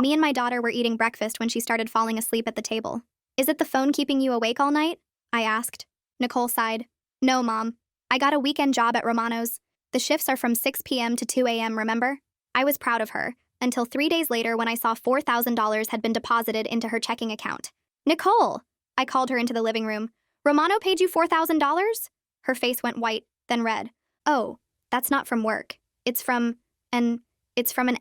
Me and my daughter were eating breakfast when she started falling asleep at the table. Is it the phone keeping you awake all night? I asked. Nicole sighed. No, Mom. I got a weekend job at Romano's. The shifts are from 6 p.m. to 2 a.m., remember? I was proud of her, until 3 days later when I saw $4,000 had been deposited into her checking account. Nicole! I called her into the living room. Romano paid you $4,000? Her face went white, then red. Oh, that's not from work. It's from an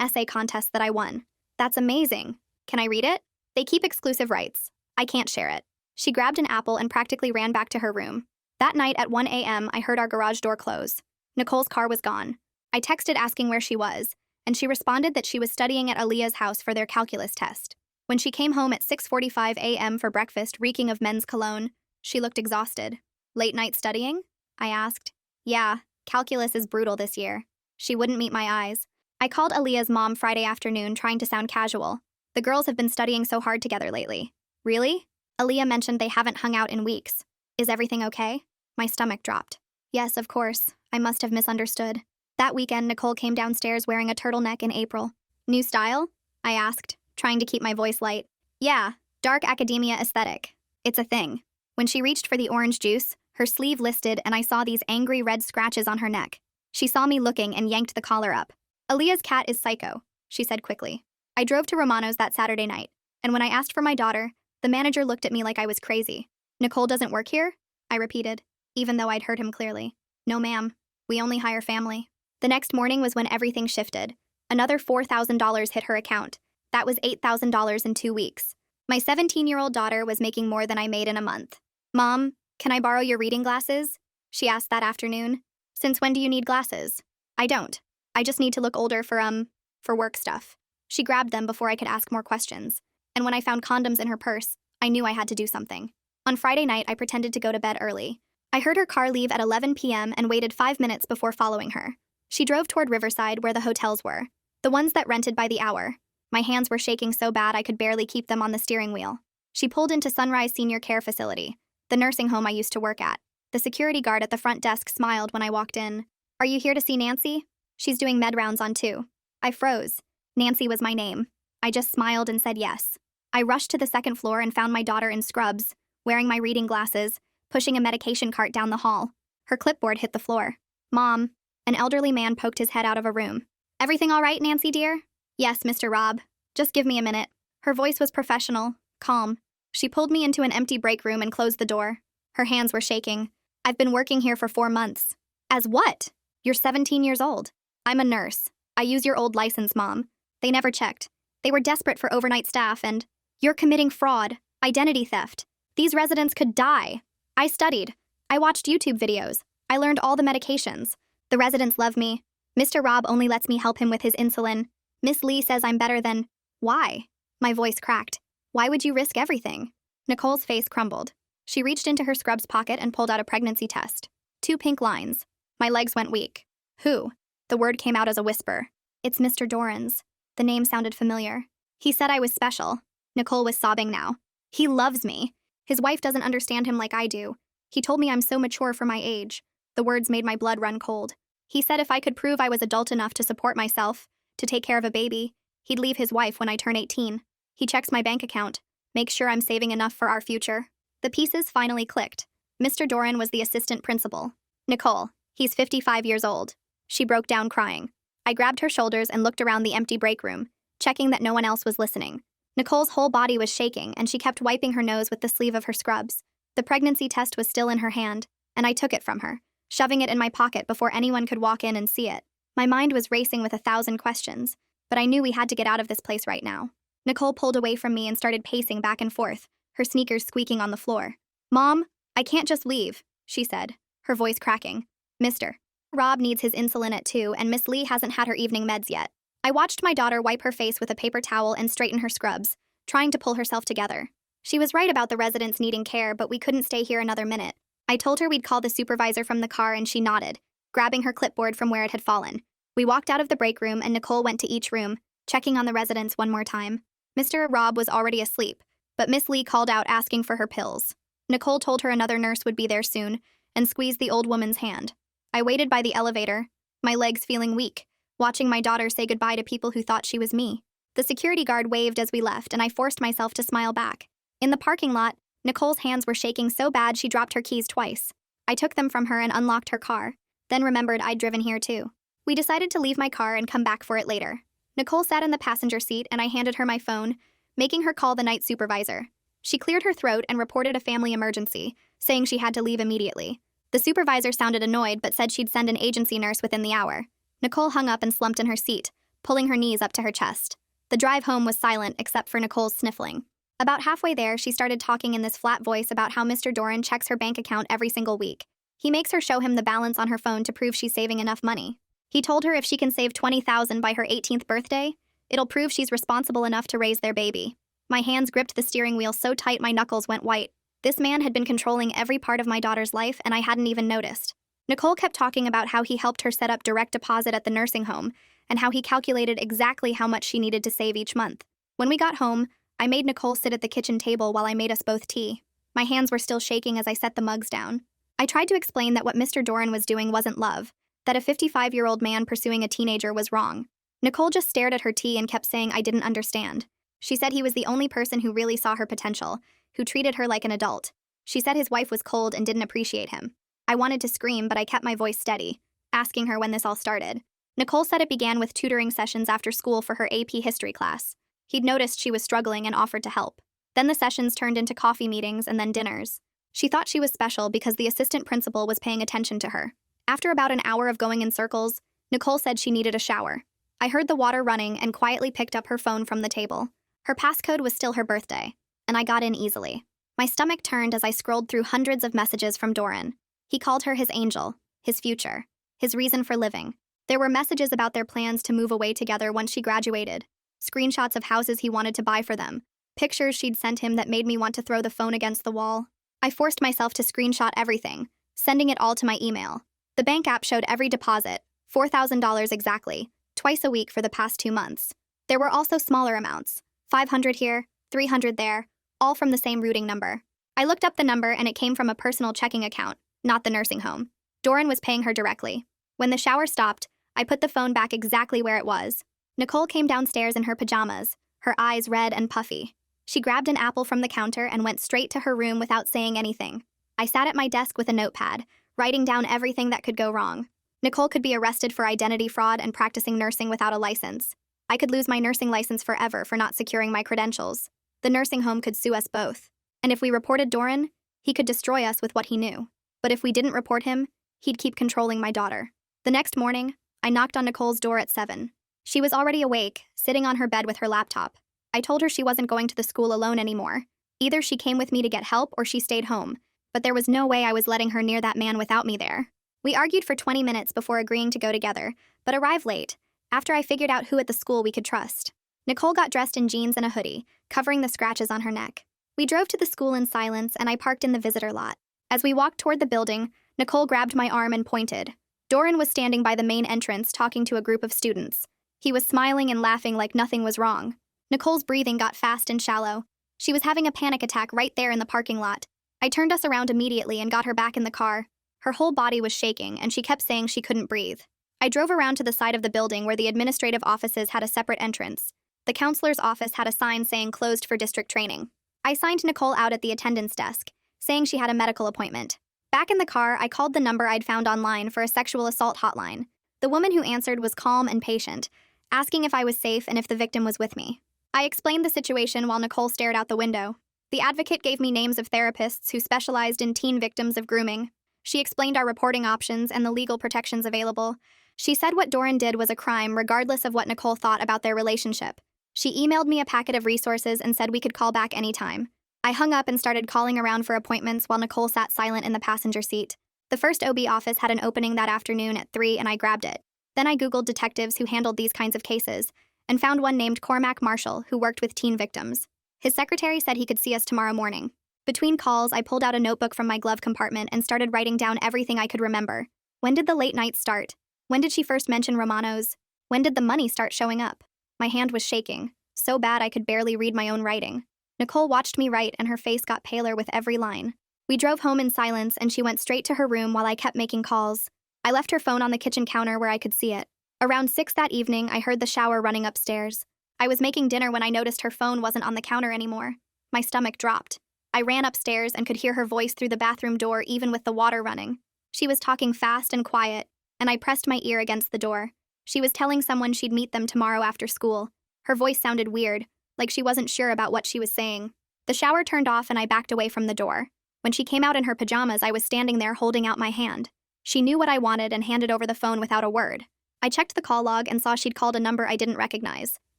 essay contest that I won. That's amazing. Can I read it? They keep exclusive rights. I can't share it. She grabbed an apple and practically ran back to her room. That night at 1 a.m., I heard our garage door close. Nicole's car was gone. I texted asking where she was, and she responded that she was studying at Aaliyah's house for their calculus test. When she came home at 6:45 a.m. for breakfast, reeking of men's cologne, she looked exhausted. Late night studying? I asked. Yeah, calculus is brutal this year. She wouldn't meet my eyes. I called Aaliyah's mom Friday afternoon trying to sound casual. The girls have been studying so hard together lately. Really? Aaliyah mentioned they haven't hung out in weeks. Is everything okay? My stomach dropped. Yes, of course. I must have misunderstood. That weekend, Nicole came downstairs wearing a turtleneck in April. New style? I asked, trying to keep my voice light. Yeah, dark academia aesthetic. It's a thing. When she reached for the orange juice, her sleeve listed and I saw these angry red scratches on her neck. She saw me looking and yanked the collar up. Aaliyah's cat is psycho, she said quickly. I drove to Romano's that Saturday night, and when I asked for my daughter, the manager looked at me like I was crazy. Nicole doesn't work here? I repeated, even though I'd heard him clearly. No, ma'am. We only hire family. The next morning was when everything shifted. Another $4,000 hit her account. That was $8,000 in 2 weeks. My 17-year-old daughter was making more than I made in a month. Mom, can I borrow your reading glasses? She asked that afternoon. Since when do you need glasses? I don't. I just need to look older for work stuff. She grabbed them before I could ask more questions. And when I found condoms in her purse, I knew I had to do something. On Friday night, I pretended to go to bed early. I heard her car leave at 11 p.m. and waited 5 minutes before following her. She drove toward Riverside where the hotels were, the ones that rented by the hour. My hands were shaking so bad I could barely keep them on the steering wheel. She pulled into Sunrise Senior Care Facility, the nursing home I used to work at. The security guard at the front desk smiled when I walked in. Are you here to see Nancy? She's doing med rounds on 2. I froze. Nancy was my name. I just smiled and said yes. I rushed to the second floor and found my daughter in scrubs, wearing my reading glasses, pushing a medication cart down the hall. Her clipboard hit the floor. Mom. An elderly man poked his head out of a room. Everything all right, Nancy dear? Yes, Mr. Rob. Just give me a minute. Her voice was professional, calm. She pulled me into an empty break room and closed the door. Her hands were shaking. I've been working here for 4 months. As what? You're 17 years old. I'm a nurse. I use your old license, Mom. They never checked. They were desperate for overnight staff and... You're committing fraud, identity theft. These residents could die. I studied. I watched YouTube videos. I learned all the medications. The residents love me. Mr. Rob only lets me help him with his insulin. Miss Lee says I'm better than... Why? My voice cracked. Why would you risk everything? Nicole's face crumbled. She reached into her scrubs pocket and pulled out a pregnancy test. 2 pink lines. My legs went weak. Who? The word came out as a whisper. It's Mr. Doran's. The name sounded familiar. He said I was special. Nicole was sobbing now. He loves me. His wife doesn't understand him like I do. He told me I'm so mature for my age. The words made my blood run cold. He said if I could prove I was adult enough to support myself, to take care of a baby, he'd leave his wife when I turn 18. He checks my bank account, makes sure I'm saving enough for our future. The pieces finally clicked. Mr. Doran was the assistant principal. Nicole, he's 55 years old. She broke down crying. I grabbed her shoulders and looked around the empty break room, checking that no one else was listening. Nicole's whole body was shaking, and she kept wiping her nose with the sleeve of her scrubs. The pregnancy test was still in her hand, and I took it from her, shoving it in my pocket before anyone could walk in and see it. My mind was racing with 1,000 questions, but I knew we had to get out of this place right now. Nicole pulled away from me and started pacing back and forth, her sneakers squeaking on the floor. Mom, I can't just leave, she said, her voice cracking. Mr. Rob needs his insulin at 2, and Miss Lee hasn't had her evening meds yet. I watched my daughter wipe her face with a paper towel and straighten her scrubs, trying to pull herself together. She was right about the residents needing care, but we couldn't stay here another minute. I told her we'd call the supervisor from the car, and she nodded, grabbing her clipboard from where it had fallen. We walked out of the break room, and Nicole went to each room, checking on the residents one more time. Mr. Rob was already asleep, but Miss Lee called out asking for her pills. Nicole told her another nurse would be there soon, and squeezed the old woman's hand. I waited by the elevator, my legs feeling weak, watching my daughter say goodbye to people who thought she was me. The security guard waved as we left, and I forced myself to smile back. In the parking lot, Nicole's hands were shaking so bad she dropped her keys twice. I took them from her and unlocked her car, then remembered I'd driven here too. We decided to leave my car and come back for it later. Nicole sat in the passenger seat and I handed her my phone, making her call the night supervisor. She cleared her throat and reported a family emergency, saying she had to leave immediately. The supervisor sounded annoyed but said she'd send an agency nurse within the hour. Nicole hung up and slumped in her seat, pulling her knees up to her chest. The drive home was silent except for Nicole's sniffling. About halfway there, she started talking in this flat voice about how Mr. Doran checks her bank account every single week. He makes her show him the balance on her phone to prove she's saving enough money. He told her if she can save $20,000 by her 18th birthday, it'll prove she's responsible enough to raise their baby. My hands gripped the steering wheel so tight my knuckles went white. This man had been controlling every part of my daughter's life and I hadn't even noticed. Nicole kept talking about how he helped her set up direct deposit at the nursing home and how he calculated exactly how much she needed to save each month. When we got home, I made Nicole sit at the kitchen table while I made us both tea. My hands were still shaking as I set the mugs down. I tried to explain that what Mr. Doran was doing wasn't love, that a 55-year-old man pursuing a teenager was wrong. Nicole just stared at her tea and kept saying I didn't understand. She said he was the only person who really saw her potential, who treated her like an adult. She said his wife was cold and didn't appreciate him. I wanted to scream, but I kept my voice steady, asking her when this all started. Nicole said it began with tutoring sessions after school for her AP history class. He'd noticed she was struggling and offered to help. Then the sessions turned into coffee meetings and then dinners. She thought she was special because the assistant principal was paying attention to her. After about an hour of going in circles, Nicole said she needed a shower. I heard the water running and quietly picked up her phone from the table. Her passcode was still her birthday, and I got in easily. My stomach turned as I scrolled through hundreds of messages from Doran. He called her his angel, his future, his reason for living. There were messages about their plans to move away together once she graduated, screenshots of houses he wanted to buy for them, pictures she'd sent him that made me want to throw the phone against the wall. I forced myself to screenshot everything, sending it all to my email. The bank app showed every deposit, $4,000 exactly, twice a week for the past 2 months. There were also smaller amounts, 500 here, 300 there, all from the same routing number. I looked up the number and it came from a personal checking account, not the nursing home. Doran was paying her directly. When the shower stopped, I put the phone back exactly where it was. Nicole came downstairs in her pajamas, her eyes red and puffy. She grabbed an apple from the counter and went straight to her room without saying anything. I sat at my desk with a notepad, writing down everything that could go wrong. Nicole could be arrested for identity fraud and practicing nursing without a license. I could lose my nursing license forever for not securing my credentials. The nursing home could sue us both. And if we reported Doran, he could destroy us with what he knew. But if we didn't report him, he'd keep controlling my daughter. The next morning, I knocked on Nicole's door at 7. She was already awake, sitting on her bed with her laptop. I told her she wasn't going to the school alone anymore. Either she came with me to get help or she stayed home, but there was no way I was letting her near that man without me there. We argued for 20 minutes before agreeing to go together, but arrived late, after I figured out who at the school we could trust. Nicole got dressed in jeans and a hoodie, covering the scratches on her neck. We drove to the school in silence and I parked in the visitor lot. As we walked toward the building, Nicole grabbed my arm and pointed. Doran was standing by the main entrance talking to a group of students. He was smiling and laughing like nothing was wrong. Nicole's breathing got fast and shallow. She was having a panic attack right there in the parking lot. I turned us around immediately and got her back in the car. Her whole body was shaking and she kept saying she couldn't breathe. I drove around to the side of the building where the administrative offices had a separate entrance. The counselor's office had a sign saying closed for district training. I signed Nicole out at the attendance desk, saying she had a medical appointment. Back in the car, I called the number I'd found online for a sexual assault hotline. The woman who answered was calm and patient, asking if I was safe and if the victim was with me. I explained the situation while Nicole stared out the window. The advocate gave me names of therapists who specialized in teen victims of grooming. She explained our reporting options and the legal protections available. She said what Doran did was a crime regardless of what Nicole thought about their relationship. She emailed me a packet of resources and said we could call back anytime. I hung up and started calling around for appointments while Nicole sat silent in the passenger seat. The first OB office had an opening that afternoon at 3 and I grabbed it. Then I Googled detectives who handled these kinds of cases and found one named Cormac Marshall who worked with teen victims. His secretary said he could see us tomorrow morning. Between calls, I pulled out a notebook from my glove compartment and started writing down everything I could remember. When did the late nights start? When did she first mention Romano's? When did the money start showing up? My hand was shaking, so bad I could barely read my own writing. Nicole watched me write and her face got paler with every line. We drove home in silence and she went straight to her room while I kept making calls. I left her phone on the kitchen counter where I could see it. Around 6 that evening, I heard the shower running upstairs. I was making dinner when I noticed her phone wasn't on the counter anymore. My stomach dropped. I ran upstairs and could hear her voice through the bathroom door even with the water running. She was talking fast and quiet, and I pressed my ear against the door. She was telling someone she'd meet them tomorrow after school. Her voice sounded weird, like she wasn't sure about what she was saying. The shower turned off and I backed away from the door. When she came out in her pajamas, I was standing there holding out my hand. She knew what I wanted and handed over the phone without a word. I checked the call log and saw she'd called a number I didn't recognize.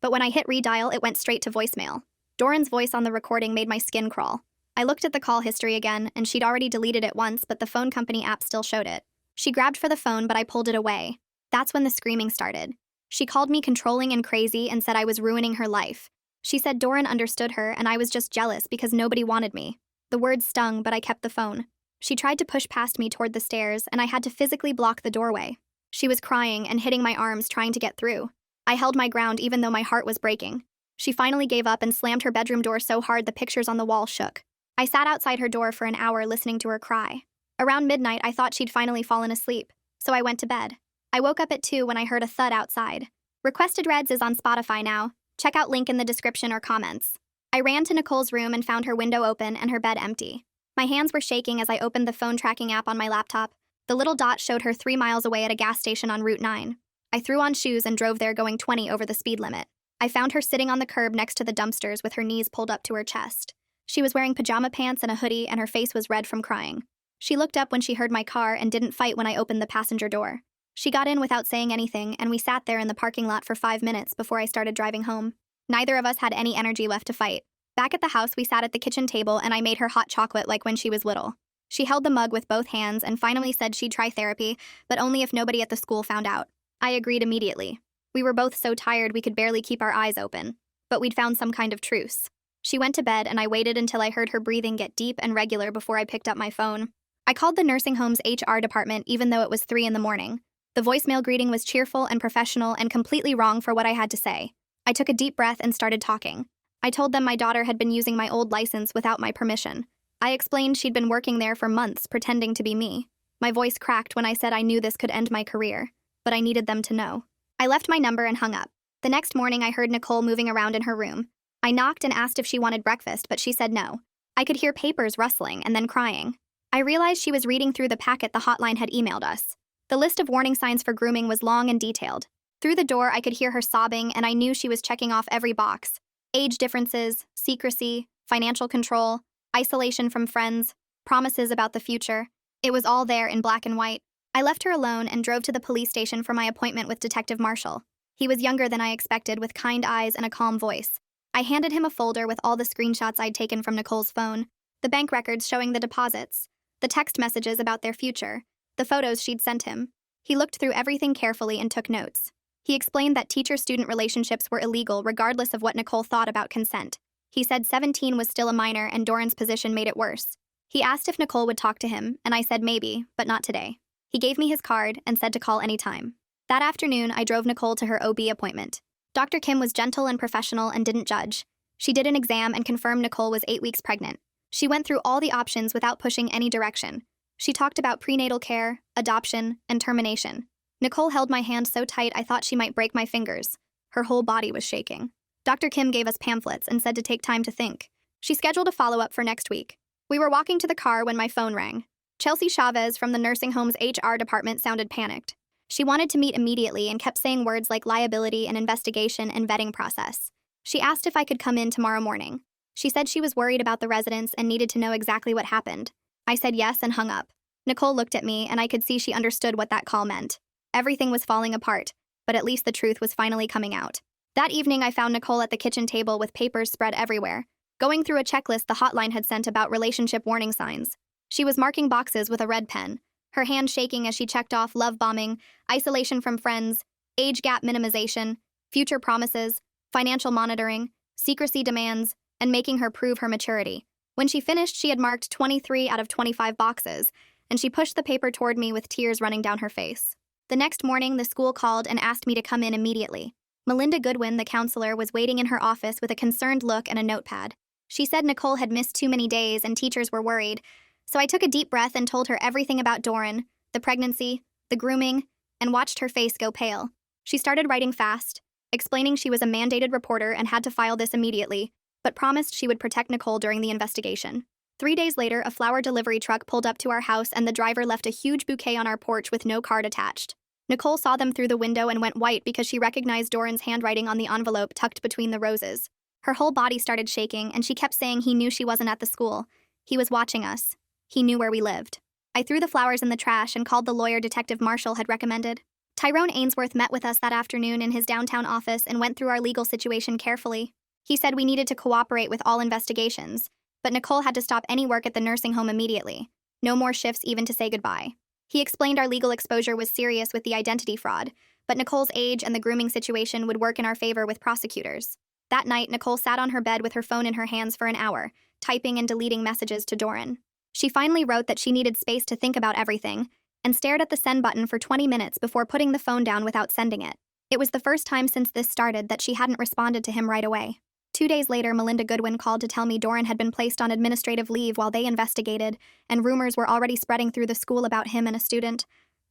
But when I hit redial, it went straight to voicemail. Doran's voice on the recording made my skin crawl. I looked at the call history again, and she'd already deleted it once, but the phone company app still showed it. She grabbed for the phone, but I pulled it away. That's when the screaming started. She called me controlling and crazy and said I was ruining her life. She said Doran understood her and I was just jealous because nobody wanted me. The words stung, but I kept the phone. She tried to push past me toward the stairs, and I had to physically block the doorway. She was crying and hitting my arms trying to get through. I held my ground even though my heart was breaking. She finally gave up and slammed her bedroom door so hard the pictures on the wall shook. I sat outside her door for an hour listening to her cry. Around midnight, I thought she'd finally fallen asleep, so I went to bed. I woke up at 2 when I heard a thud outside. Requested Reds is on Spotify now. Check out link in the description or comments. I ran to Nicole's room and found her window open and her bed empty. My hands were shaking as I opened the phone tracking app on my laptop. The little dot showed her 3 miles away at a gas station on Route 9. I threw on shoes and drove there going 20 over the speed limit. I found her sitting on the curb next to the dumpsters with her knees pulled up to her chest. She was wearing pajama pants and a hoodie, and her face was red from crying. She looked up when she heard my car and didn't fight when I opened the passenger door. She got in without saying anything, and we sat there in the parking lot for 5 minutes before I started driving home. Neither of us had any energy left to fight. Back at the house, we sat at the kitchen table and I made her hot chocolate like when she was little. She held the mug with both hands and finally said she'd try therapy, but only if nobody at the school found out. I agreed immediately. We were both so tired we could barely keep our eyes open, but we'd found some kind of truce. She went to bed and I waited until I heard her breathing get deep and regular before I picked up my phone. I called the nursing home's HR department even though it was 3 in the morning. The voicemail greeting was cheerful and professional and completely wrong for what I had to say. I took a deep breath and started talking. I told them my daughter had been using my old license without my permission. I explained she'd been working there for months pretending to be me. My voice cracked when I said I knew this could end my career, but I needed them to know. I left my number and hung up. The next morning, I heard Nicole moving around in her room. I knocked and asked if she wanted breakfast, but she said no. I could hear papers rustling and then crying. I realized she was reading through the packet the hotline had emailed us. The list of warning signs for grooming was long and detailed. Through the door, I could hear her sobbing, and I knew she was checking off every box. Age differences, secrecy, financial control, isolation from friends, promises about the future. It was all there in black and white. I left her alone and drove to the police station for my appointment with Detective Marshall. He was younger than I expected, with kind eyes and a calm voice. I handed him a folder with all the screenshots I'd taken from Nicole's phone, the bank records showing the deposits, the text messages about their future, the photos she'd sent him. He looked through everything carefully and took notes. He explained that teacher-student relationships were illegal regardless of what Nicole thought about consent. He said 17 was still a minor and Doran's position made it worse. He asked if Nicole would talk to him, and I said maybe, but not today. He gave me his card and said to call anytime. That afternoon, I drove Nicole to her OB appointment. Dr. Kim was gentle and professional and didn't judge. She did an exam and confirmed Nicole was 8 weeks pregnant. She went through all the options without pushing any direction. She talked about prenatal care, adoption, and termination. Nicole held my hand so tight I thought she might break my fingers. Her whole body was shaking. Dr. Kim gave us pamphlets and said to take time to think. She scheduled a follow-up for next week. We were walking to the car when my phone rang. Chelsea Chavez from the nursing home's HR department sounded panicked. She wanted to meet immediately and kept saying words like liability and investigation and vetting process. She asked if I could come in tomorrow morning. She said she was worried about the residents and needed to know exactly what happened. I said yes and hung up. Nicole looked at me and I could see she understood what that call meant. Everything was falling apart, but at least the truth was finally coming out. That evening, I found Nicole at the kitchen table with papers spread everywhere, going through a checklist the hotline had sent about relationship warning signs. She was marking boxes with a red pen, her hand shaking as she checked off love bombing, isolation from friends, age gap minimization, future promises, financial monitoring, secrecy demands, and making her prove her maturity. When she finished, she had marked 23 out of 25 boxes, and she pushed the paper toward me with tears running down her face. The next morning, the school called and asked me to come in immediately. Melinda Goodwin, the counselor, was waiting in her office with a concerned look and a notepad. She said Nicole had missed too many days and teachers were worried, so I took a deep breath and told her everything about Doran, the pregnancy, the grooming, and watched her face go pale. She started writing fast, explaining she was a mandated reporter and had to file this immediately, but promised she would protect Nicole during the investigation. 3 days later, a flower delivery truck pulled up to our house and the driver left a huge bouquet on our porch with no card attached. Nicole saw them through the window and went white because she recognized Doran's handwriting on the envelope tucked between the roses. Her whole body started shaking, and she kept saying he knew she wasn't at the school. He was watching us. He knew where we lived. I threw the flowers in the trash and called the lawyer Detective Marshall had recommended. Tyrone Ainsworth met with us that afternoon in his downtown office and went through our legal situation carefully. He said we needed to cooperate with all investigations, but Nicole had to stop any work at the nursing home immediately. No more shifts even to say goodbye. He explained our legal exposure was serious with the identity fraud, but Nicole's age and the grooming situation would work in our favor with prosecutors. That night, Nicole sat on her bed with her phone in her hands for an hour, typing and deleting messages to Doran. She finally wrote that she needed space to think about everything, and stared at the send button for 20 minutes before putting the phone down without sending it. It was the first time since this started that she hadn't responded to him right away. 2 days later, Melinda Goodwin called to tell me Doran had been placed on administrative leave while they investigated, and rumors were already spreading through the school about him and a student.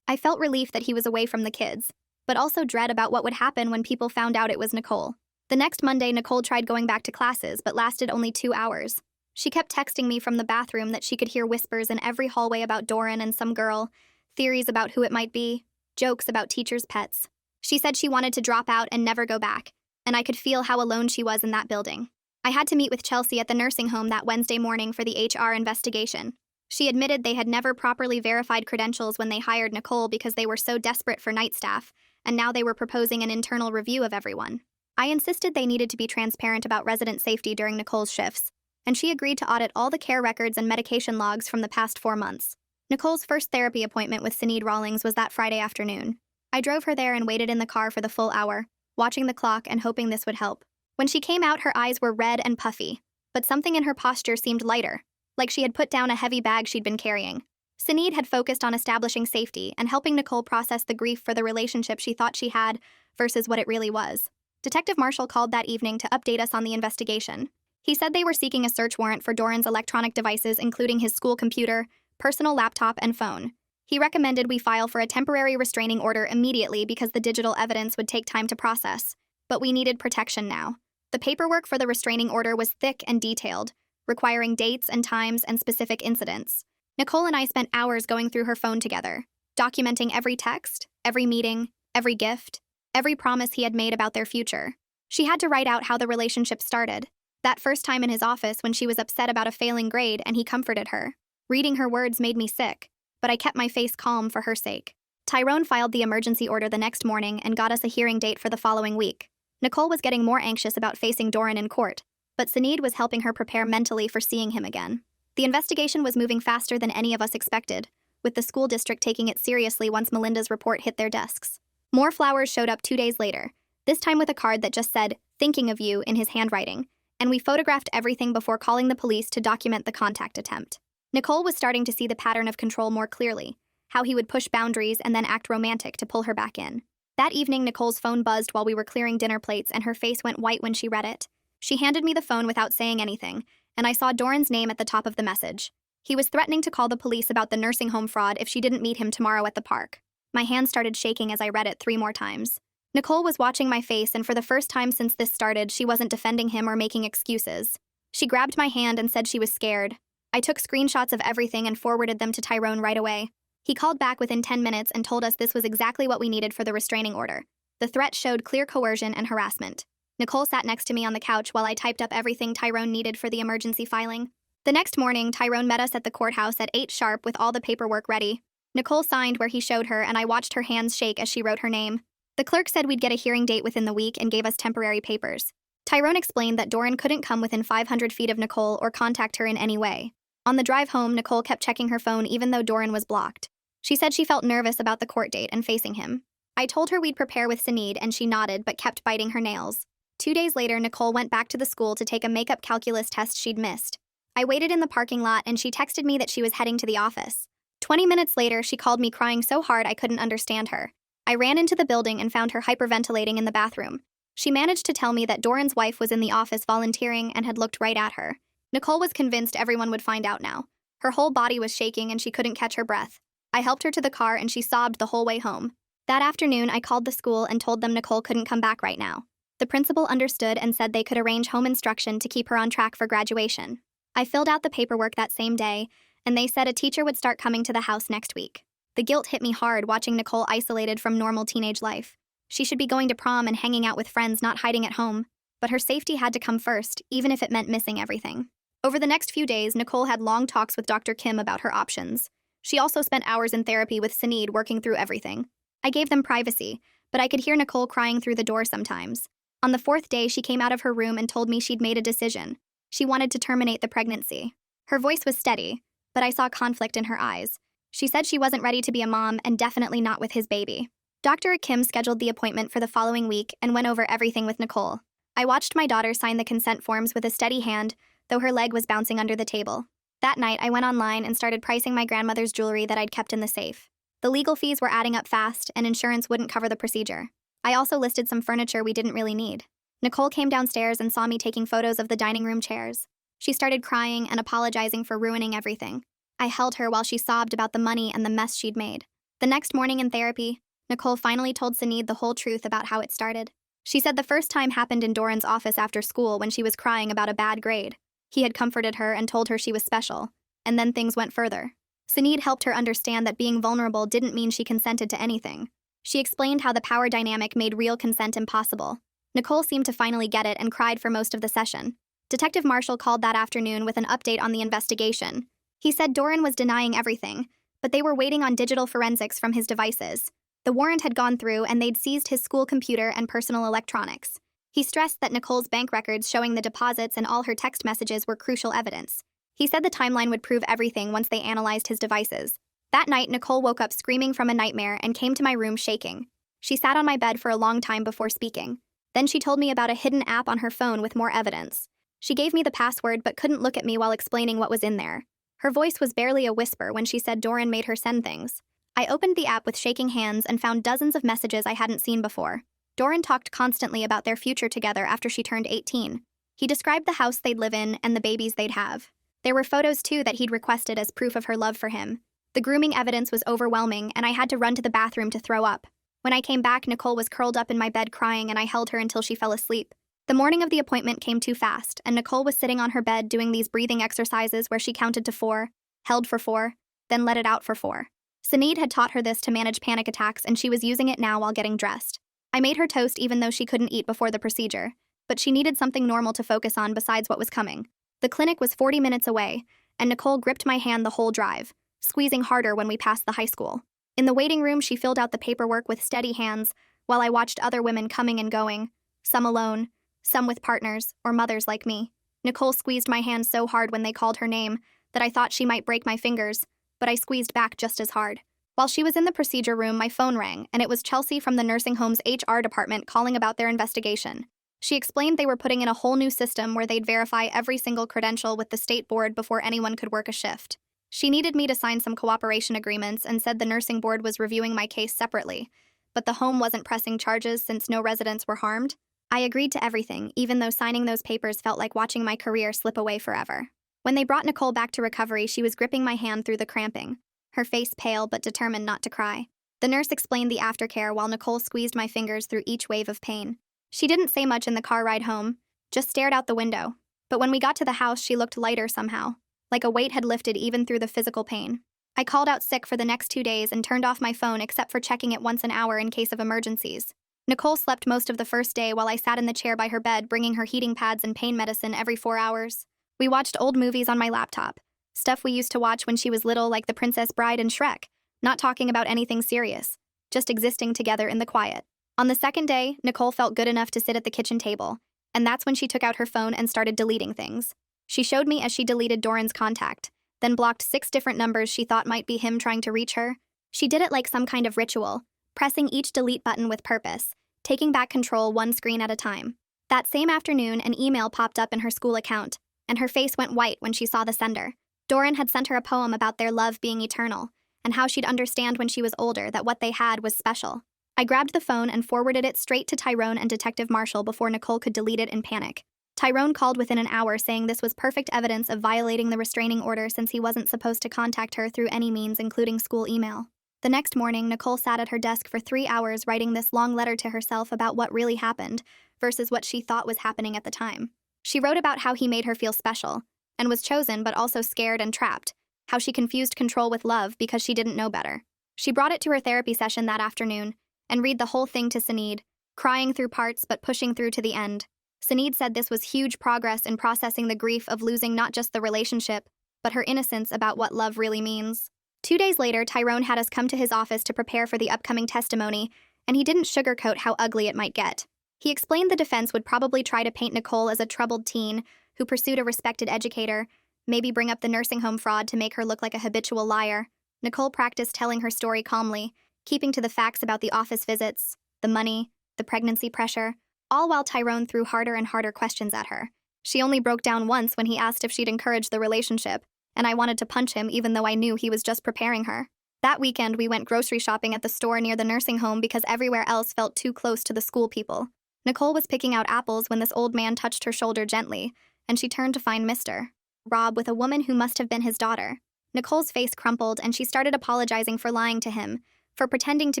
I felt relief that he was away from the kids, but also dread about what would happen when people found out it was Nicole. The next Monday, Nicole tried going back to classes, but lasted only 2 hours. She kept texting me from the bathroom that she could hear whispers in every hallway about Doran and some girl, theories about who it might be, jokes about teachers' pets. She said she wanted to drop out and never go back, and I could feel how alone she was in that building. I had to meet with Chelsea at the nursing home that Wednesday morning for the HR investigation. She admitted they had never properly verified credentials when they hired Nicole because they were so desperate for night staff, and now they were proposing an internal review of everyone. I insisted they needed to be transparent about resident safety during Nicole's shifts, and she agreed to audit all the care records and medication logs from the past 4 months. Nicole's first therapy appointment with Sinead Rawlings was that Friday afternoon. I drove her there and waited in the car for the full hour, watching the clock and hoping this would help. When she came out, her eyes were red and puffy, but something in her posture seemed lighter, like she had put down a heavy bag she'd been carrying. Sinead had focused on establishing safety and helping Nicole process the grief for the relationship she thought she had versus what it really was. Detective Marshall called that evening to update us on the investigation. He said they were seeking a search warrant for Doran's electronic devices, including his school computer, personal laptop, and phone. He recommended we file for a temporary restraining order immediately because the digital evidence would take time to process. But we needed protection now. The paperwork for the restraining order was thick and detailed, requiring dates and times and specific incidents. Nicole and I spent hours going through her phone together, documenting every text, every meeting, every gift, every promise he had made about their future. She had to write out how the relationship started. That first time in his office when she was upset about a failing grade and he comforted her. Reading her words made me sick, but I kept my face calm for her sake. Tyrone filed the emergency order the next morning and got us a hearing date for the following week. Nicole was getting more anxious about facing Doran in court, but Sinead was helping her prepare mentally for seeing him again. The investigation was moving faster than any of us expected, with the school district taking it seriously once Melinda's report hit their desks. More flowers showed up 2 days later, this time with a card that just said, "Thinking of you," in his handwriting, and we photographed everything before calling the police to document the contact attempt. Nicole was starting to see the pattern of control more clearly, how he would push boundaries and then act romantic to pull her back in. That evening, Nicole's phone buzzed while we were clearing dinner plates, and her face went white when she read it. She handed me the phone without saying anything, and I saw Doran's name at the top of the message. He was threatening to call the police about the nursing home fraud if she didn't meet him tomorrow at the park. My hand started shaking as I read it 3 more times. Nicole was watching my face, and for the first time since this started, she wasn't defending him or making excuses. She grabbed my hand and said she was scared. I took screenshots of everything and forwarded them to Tyrone right away. He called back within 10 minutes and told us this was exactly what we needed for the restraining order. The threat showed clear coercion and harassment. Nicole sat next to me on the couch while I typed up everything Tyrone needed for the emergency filing. The next morning, Tyrone met us at the courthouse at 8 sharp with all the paperwork ready. Nicole signed where he showed her, and I watched her hands shake as she wrote her name. The clerk said we'd get a hearing date within the week and gave us temporary papers. Tyrone explained that Doran couldn't come within 500 feet of Nicole or contact her in any way. On the drive home, Nicole kept checking her phone even though Doran was blocked. She said she felt nervous about the court date and facing him. I told her we'd prepare with Sinead, and she nodded but kept biting her nails. 2 days later, Nicole went back to the school to take a makeup calculus test she'd missed. I waited in the parking lot, and she texted me that she was heading to the office. 20 minutes later, she called me crying so hard I couldn't understand her. I ran into the building and found her hyperventilating in the bathroom. She managed to tell me that Doran's wife was in the office volunteering and had looked right at her. Nicole was convinced everyone would find out now. Her whole body was shaking and she couldn't catch her breath. I helped her to the car and she sobbed the whole way home. That afternoon, I called the school and told them Nicole couldn't come back right now. The principal understood and said they could arrange home instruction to keep her on track for graduation. I filled out the paperwork that same day, and they said a teacher would start coming to the house next week. The guilt hit me hard watching Nicole isolated from normal teenage life. She should be going to prom and hanging out with friends, not hiding at home. But her safety had to come first, even if it meant missing everything. Over the next few days, Nicole had long talks with Dr. Kim about her options. She also spent hours in therapy with Sinead working through everything. I gave them privacy, but I could hear Nicole crying through the door sometimes. On the fourth day, she came out of her room and told me she'd made a decision. She wanted to terminate the pregnancy. Her voice was steady, but I saw conflict in her eyes. She said she wasn't ready to be a mom and definitely not with his baby. Dr. Kim scheduled the appointment for the following week and went over everything with Nicole. I watched my daughter sign the consent forms with a steady hand, though her leg was bouncing under the table. That night, I went online and started pricing my grandmother's jewelry that I'd kept in the safe. The legal fees were adding up fast, and insurance wouldn't cover the procedure. I also listed some furniture we didn't really need. Nicole came downstairs and saw me taking photos of the dining room chairs. She started crying and apologizing for ruining everything. I held her while she sobbed about the money and the mess she'd made. The next morning in therapy, Nicole finally told Sinead the whole truth about how it started. She said the first time happened in Doran's office after school when she was crying about a bad grade. He had comforted her and told her she was special, and then things went further. Sinead helped her understand that being vulnerable didn't mean she consented to anything. She explained how the power dynamic made real consent impossible. Nicole seemed to finally get it and cried for most of the session. Detective Marshall called that afternoon with an update on the investigation. He said Doran was denying everything, but they were waiting on digital forensics from his devices. The warrant had gone through and they'd seized his school computer and personal electronics. He stressed that Nicole's bank records showing the deposits and all her text messages were crucial evidence. He said the timeline would prove everything once they analyzed his devices. That night, Nicole woke up screaming from a nightmare and came to my room shaking. She sat on my bed for a long time before speaking. Then she told me about a hidden app on her phone with more evidence. She gave me the password but couldn't look at me while explaining what was in there. Her voice was barely a whisper when she said Doran made her send things. I opened the app with shaking hands and found dozens of messages I hadn't seen before. Doran talked constantly about their future together after she turned 18. He described the house they'd live in and the babies they'd have. There were photos too that he'd requested as proof of her love for him. The grooming evidence was overwhelming and I had to run to the bathroom to throw up. When I came back, Nicole was curled up in my bed crying and I held her until she fell asleep. The morning of the appointment came too fast and Nicole was sitting on her bed doing these breathing exercises where she counted to 4, held for 4, then let it out for 4. Sinead had taught her this to manage panic attacks and she was using it now while getting dressed. I made her toast even though she couldn't eat before the procedure, but she needed something normal to focus on besides what was coming. The clinic was 40 minutes away, and Nicole gripped my hand the whole drive, squeezing harder when we passed the high school. In the waiting room, she filled out the paperwork with steady hands while I watched other women coming and going, some alone, some with partners or mothers like me. Nicole squeezed my hand so hard when they called her name that I thought she might break my fingers, but I squeezed back just as hard. While she was in the procedure room, my phone rang, and it was Chelsea from the nursing home's HR department calling about their investigation. She explained they were putting in a whole new system where they'd verify every single credential with the state board before anyone could work a shift. She needed me to sign some cooperation agreements and said the nursing board was reviewing my case separately, but the home wasn't pressing charges since no residents were harmed. I agreed to everything, even though signing those papers felt like watching my career slip away forever. When they brought Nicole back to recovery, she was gripping my hand through the cramping, her face pale but determined not to cry. The nurse explained the aftercare while Nicole squeezed my fingers through each wave of pain. She didn't say much in the car ride home, just stared out the window. But when we got to the house, she looked lighter somehow, like a weight had lifted even through the physical pain. I called out sick for the next 2 days and turned off my phone except for checking it once an hour in case of emergencies. Nicole slept most of the first day while I sat in the chair by her bed bringing her heating pads and pain medicine every 4 hours. We watched old movies on my laptop, stuff we used to watch when she was little like The Princess Bride and Shrek, not talking about anything serious, just existing together in the quiet. On the second day, Nicole felt good enough to sit at the kitchen table, and that's when she took out her phone and started deleting things. She showed me as she deleted Doran's contact, then blocked 6 different numbers she thought might be him trying to reach her. She did it like some kind of ritual, pressing each delete button with purpose, taking back control one screen at a time. That same afternoon, an email popped up in her school account, and her face went white when she saw the sender. Doran had sent her a poem about their love being eternal, and how she'd understand when she was older that what they had was special. I grabbed the phone and forwarded it straight to Tyrone and Detective Marshall before Nicole could delete it in panic. Tyrone called within an hour saying this was perfect evidence of violating the restraining order since he wasn't supposed to contact her through any means including school email. The next morning, Nicole sat at her desk for 3 hours writing this long letter to herself about what really happened versus what she thought was happening at the time. She wrote about how he made her feel special and was chosen but also scared and trapped, how she confused control with love because she didn't know better. She brought it to her therapy session that afternoon and read the whole thing to Sinead, crying through parts but pushing through to the end. Sinead said this was huge progress in processing the grief of losing not just the relationship, but her innocence about what love really means. 2 days later, Tyrone had us come to his office to prepare for the upcoming testimony, and he didn't sugarcoat how ugly it might get. He explained the defense would probably try to paint Nicole as a troubled teen who pursued a respected educator, maybe bring up the nursing home fraud to make her look like a habitual liar. Nicole practiced telling her story calmly, keeping to the facts about the office visits, the money, the pregnancy pressure, all while Tyrone threw harder and harder questions at her. She only broke down once when he asked if she'd encouraged the relationship, and I wanted to punch him even though I knew he was just preparing her. That weekend, we went grocery shopping at the store near the nursing home because everywhere else felt too close to the school people. Nicole was picking out apples when this old man touched her shoulder gently, and she turned to find Mr. Rob with a woman who must have been his daughter. Nicole's face crumpled and she started apologizing for lying to him, for pretending to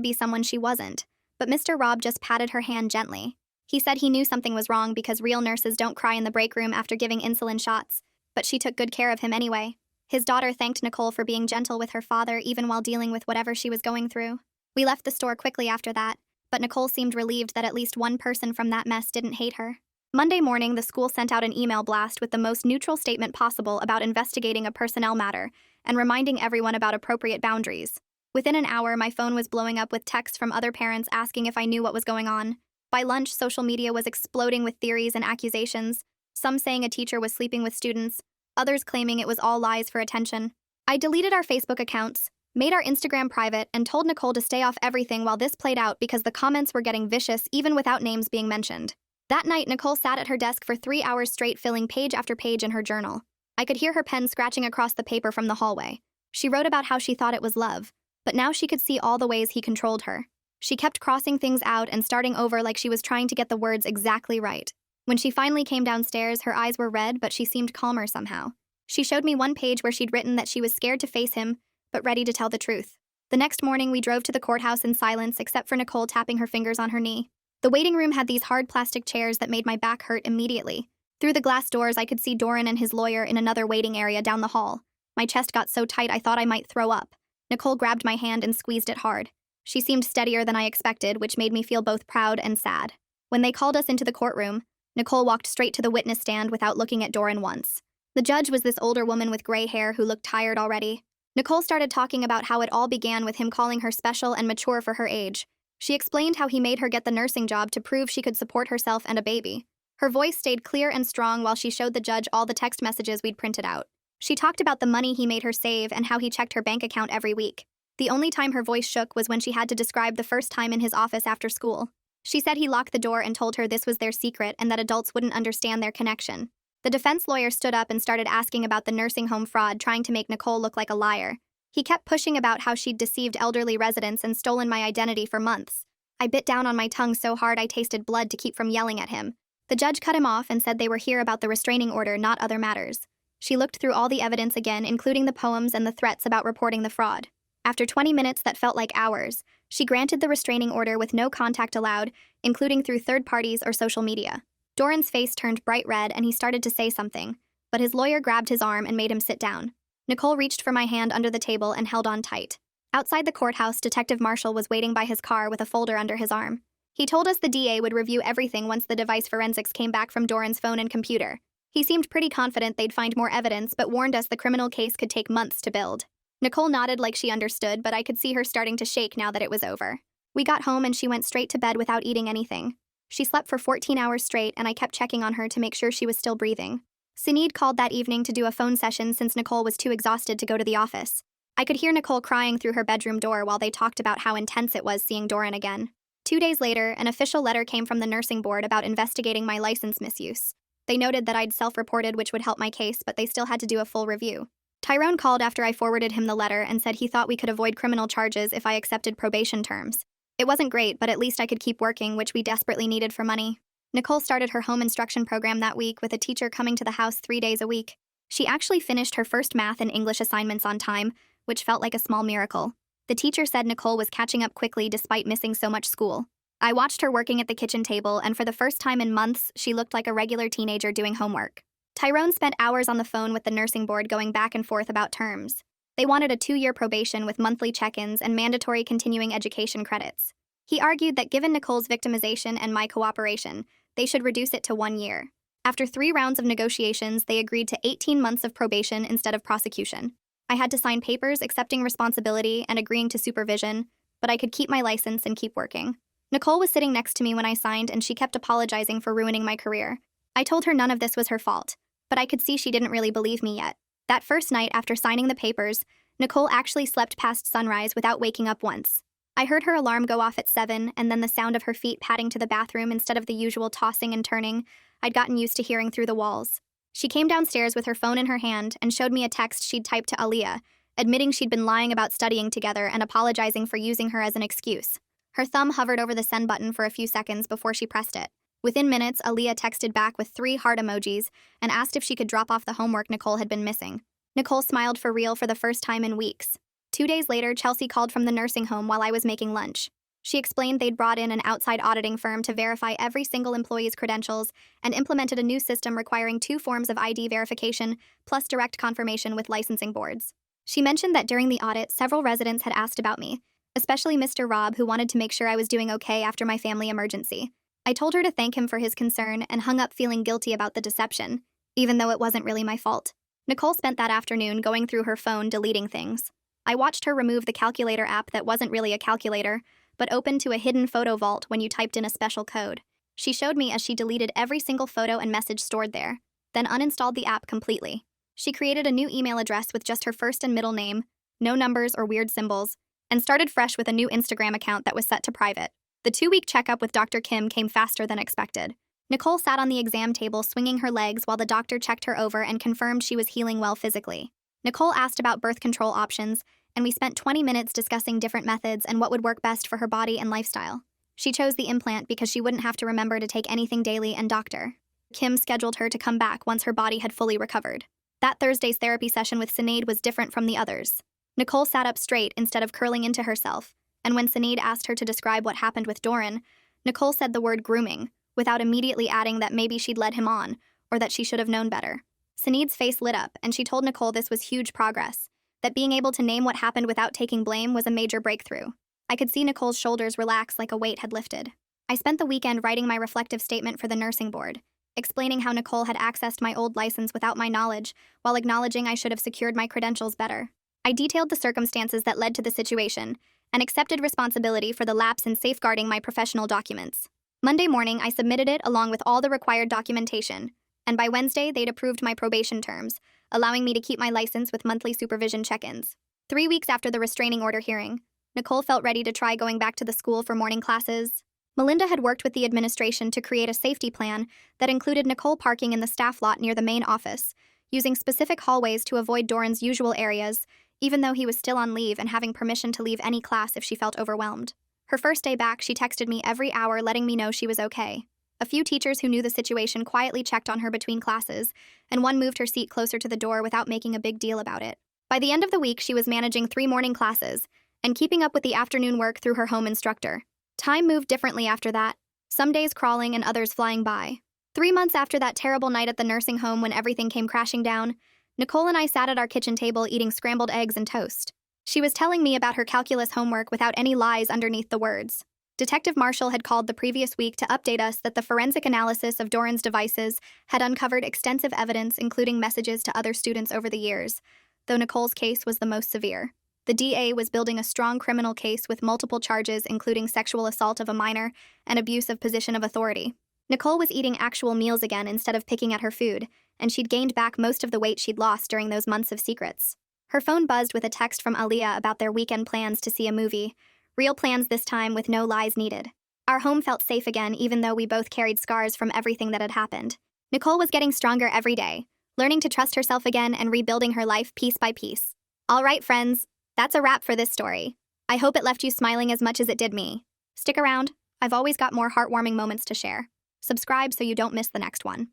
be someone she wasn't, but Mr. Rob just patted her hand gently. He said he knew something was wrong because real nurses don't cry in the break room after giving insulin shots, but she took good care of him anyway. His daughter thanked Nicole for being gentle with her father even while dealing with whatever she was going through. We left the store quickly after that, but Nicole seemed relieved that at least one person from that mess didn't hate her. Monday morning, the school sent out an email blast with the most neutral statement possible about investigating a personnel matter and reminding everyone about appropriate boundaries. Within an hour, my phone was blowing up with texts from other parents asking if I knew what was going on. By lunch, social media was exploding with theories and accusations, some saying a teacher was sleeping with students, others claiming it was all lies for attention. I deleted our Facebook accounts, made our Instagram private, and told Nicole to stay off everything while this played out because the comments were getting vicious even without names being mentioned. That night, Nicole sat at her desk for 3 hours straight filling page after page in her journal. I could hear her pen scratching across the paper from the hallway. She wrote about how she thought it was love, but now she could see all the ways he controlled her. She kept crossing things out and starting over like she was trying to get the words exactly right. When she finally came downstairs, her eyes were red, but she seemed calmer somehow. She showed me one page where she'd written that she was scared to face him, but ready to tell the truth. The next morning, we drove to the courthouse in silence except for Nicole tapping her fingers on her knee. The waiting room had these hard plastic chairs that made my back hurt immediately. Through the glass doors, I could see Doran and his lawyer in another waiting area down the hall. My chest got so tight I thought I might throw up. Nicole grabbed my hand and squeezed it hard. She seemed steadier than I expected, which made me feel both proud and sad. When they called us into the courtroom, Nicole walked straight to the witness stand without looking at Doran once. The judge was this older woman with gray hair who looked tired already. Nicole started talking about how it all began with him calling her special and mature for her age. She explained how he made her get the nursing job to prove she could support herself and a baby. Her voice stayed clear and strong while she showed the judge all the text messages we'd printed out. She talked about the money he made her save and how he checked her bank account every week. The only time her voice shook was when she had to describe the first time in his office after school. She said he locked the door and told her this was their secret and that adults wouldn't understand their connection. The defense lawyer stood up and started asking about the nursing home fraud, trying to make Nicole look like a liar. He kept pushing about how she'd deceived elderly residents and stolen my identity for months. I bit down on my tongue so hard I tasted blood to keep from yelling at him. The judge cut him off and said they were here about the restraining order, not other matters. She looked through all the evidence again, including the poems and the threats about reporting the fraud. After 20 minutes that felt like hours, she granted the restraining order with no contact allowed, including through third parties or social media. Doran's face turned bright red and he started to say something, but his lawyer grabbed his arm and made him sit down. Nicole reached for my hand under the table and held on tight. Outside the courthouse, Detective Marshall was waiting by his car with a folder under his arm. He told us the DA would review everything once the device forensics came back from Doran's phone and computer. He seemed pretty confident they'd find more evidence, but warned us the criminal case could take months to build. Nicole nodded like she understood, but I could see her starting to shake now that it was over. We got home and she went straight to bed without eating anything. She slept for 14 hours straight, and I kept checking on her to make sure she was still breathing. Sinead called that evening to do a phone session since Nicole was too exhausted to go to the office. I could hear Nicole crying through her bedroom door while they talked about how intense it was seeing Doran again. 2 days later, an official letter came from the nursing board about investigating my license misuse. They noted that I'd self-reported, which would help my case, but they still had to do a full review. Tyrone called after I forwarded him the letter and said he thought we could avoid criminal charges if I accepted probation terms. It wasn't great, but at least I could keep working, which we desperately needed for money. Nicole started her home instruction program that week with a teacher coming to the house 3 days a week. She actually finished her first math and English assignments on time, which felt like a small miracle. The teacher said Nicole was catching up quickly despite missing so much school. I watched her working at the kitchen table, and for the first time in months, she looked like a regular teenager doing homework. Tyrone spent hours on the phone with the nursing board going back and forth about terms. They wanted a 2-year probation with monthly check-ins and mandatory continuing education credits. He argued that given Nicole's victimization and my cooperation, they should reduce it to 1 year. After 3 rounds of negotiations, they agreed to 18 months of probation instead of prosecution. I had to sign papers accepting responsibility and agreeing to supervision, but I could keep my license and keep working. Nicole was sitting next to me when I signed, and she kept apologizing for ruining my career. I told her none of this was her fault, but I could see she didn't really believe me yet. That first night after signing the papers, Nicole actually slept past sunrise without waking up once. I heard her alarm go off at 7, and then the sound of her feet padding to the bathroom instead of the usual tossing and turning I'd gotten used to hearing through the walls. She came downstairs with her phone in her hand and showed me a text she'd typed to Aaliyah, admitting she'd been lying about studying together and apologizing for using her as an excuse. Her thumb hovered over the send button for a few seconds before she pressed it. Within minutes, Aaliyah texted back with 3 heart emojis and asked if she could drop off the homework Nicole had been missing. Nicole smiled for real for the first time in weeks. 2 days later, Chelsea called from the nursing home while I was making lunch. She explained they'd brought in an outside auditing firm to verify every single employee's credentials and implemented a new system requiring 2 forms of ID verification plus direct confirmation with licensing boards. She mentioned that during the audit, several residents had asked about me, especially Mr. Rob, who wanted to make sure I was doing okay after my family emergency. I told her to thank him for his concern and hung up feeling guilty about the deception, even though it wasn't really my fault. Nicole spent that afternoon going through her phone deleting things. I watched her remove the calculator app that wasn't really a calculator, but opened to a hidden photo vault when you typed in a special code. She showed me as she deleted every single photo and message stored there, then uninstalled the app completely. She created a new email address with just her first and middle name, no numbers or weird symbols, and started fresh with a new Instagram account that was set to private. The 2-week checkup with Dr. Kim came faster than expected. Nicole sat on the exam table swinging her legs while the doctor checked her over and confirmed she was healing well physically. Nicole asked about birth control options, and we spent 20 minutes discussing different methods and what would work best for her body and lifestyle. She chose the implant because she wouldn't have to remember to take anything daily, and Dr. Kim scheduled her to come back once her body had fully recovered. That Thursday's therapy session with Sinead was different from the others. Nicole sat up straight instead of curling into herself, and when Sinead asked her to describe what happened with Doran, Nicole said the word grooming, without immediately adding that maybe she'd led him on, or that she should have known better. Sinead's face lit up, and she told Nicole this was huge progress, that being able to name what happened without taking blame was a major breakthrough. I could see Nicole's shoulders relax like a weight had lifted. I spent the weekend writing my reflective statement for the nursing board, explaining how Nicole had accessed my old license without my knowledge, while acknowledging I should have secured my credentials better. I detailed the circumstances that led to the situation, and accepted responsibility for the lapse in safeguarding my professional documents. Monday morning, I submitted it along with all the required documentation, and by Wednesday, they'd approved my probation terms, allowing me to keep my license with monthly supervision check-ins. 3 weeks after the restraining order hearing, Nicole felt ready to try going back to the school for morning classes. Melinda had worked with the administration to create a safety plan that included Nicole parking in the staff lot near the main office, using specific hallways to avoid Doran's usual areas, even though he was still on leave and having permission to leave any class if she felt overwhelmed. Her first day back, she texted me every hour letting me know she was okay. A few teachers who knew the situation quietly checked on her between classes, and one moved her seat closer to the door without making a big deal about it. By the end of the week, she was managing 3 morning classes and keeping up with the afternoon work through her home instructor. Time moved differently after that, some days crawling and others flying by. 3 months after that terrible night at the nursing home when everything came crashing down, Nicole and I sat at our kitchen table eating scrambled eggs and toast. She was telling me about her calculus homework without any lies underneath the words. Detective Marshall had called the previous week to update us that the forensic analysis of Doran's devices had uncovered extensive evidence, including messages to other students over the years, though Nicole's case was the most severe. The DA was building a strong criminal case with multiple charges, including sexual assault of a minor and abuse of position of authority. Nicole was eating actual meals again instead of picking at her food, and she'd gained back most of the weight she'd lost during those months of secrets. Her phone buzzed with a text from Aaliyah about their weekend plans to see a movie. Real plans this time with no lies needed. Our home felt safe again, even though we both carried scars from everything that had happened. Nicole was getting stronger every day, learning to trust herself again and rebuilding her life piece by piece. All right, friends, that's a wrap for this story. I hope it left you smiling as much as it did me. Stick around, I've always got more heartwarming moments to share. Subscribe so you don't miss the next one.